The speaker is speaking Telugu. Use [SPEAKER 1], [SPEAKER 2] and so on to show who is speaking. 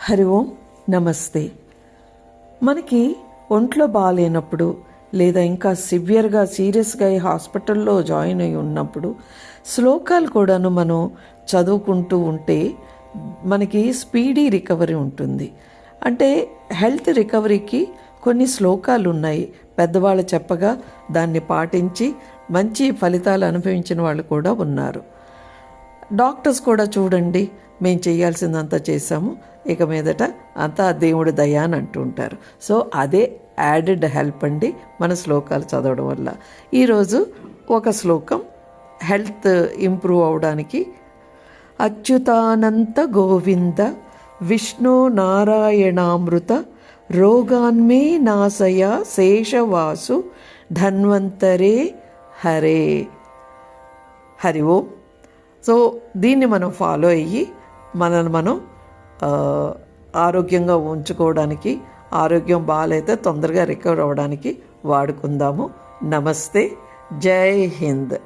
[SPEAKER 1] హరి ఓం నమస్తే. మనకి ఒంట్లో బాగాలేనప్పుడు లేదా ఇంకా సివియర్గా సీరియస్గా హాస్పిటల్లో జాయిన్ అయి ఉన్నప్పుడు శ్లోకాలు కూడాను మనం చదువుకుంటూ ఉంటే మనకి స్పీడీ రికవరీ ఉంటుంది. అంటే హెల్త్ రికవరీకి కొన్ని శ్లోకాలు ఉన్నాయి. పెద్దవాళ్ళు చెప్పగా దాన్ని పాటించి మంచి ఫలితాలు అనుభవించిన వాళ్ళు కూడా ఉన్నారు. డాక్టర్స్ కూడా చూడండి, మేము చేయాల్సిందంతా చేసాము, ఇక మీదట అంతా దేవుడి దయ అని అంటూ ఉంటారు. సో అదే యాడెడ్ హెల్ప్ అండి మన శ్లోకాలు చదవడం వల్ల. ఈరోజు ఒక శ్లోకం హెల్త్ ఇంప్రూవ్ అవడానికి. అచ్యుతానంత గోవింద విష్ణు నారాయణామృత రోగాన్మే నాశయ శేషవాసు ధన్వంతరే హరే. హరి ఓం. సో దీన్ని మనం ఫాలో అయ్యి మనల్ని మనం ఆరోగ్యంగా ఉంచుకోవడానికి, ఆరోగ్యం బాగాలైతే తొందరగా రికవర్ అవ్వడానికి వాడుకుందాము. నమస్తే. జై హింద్.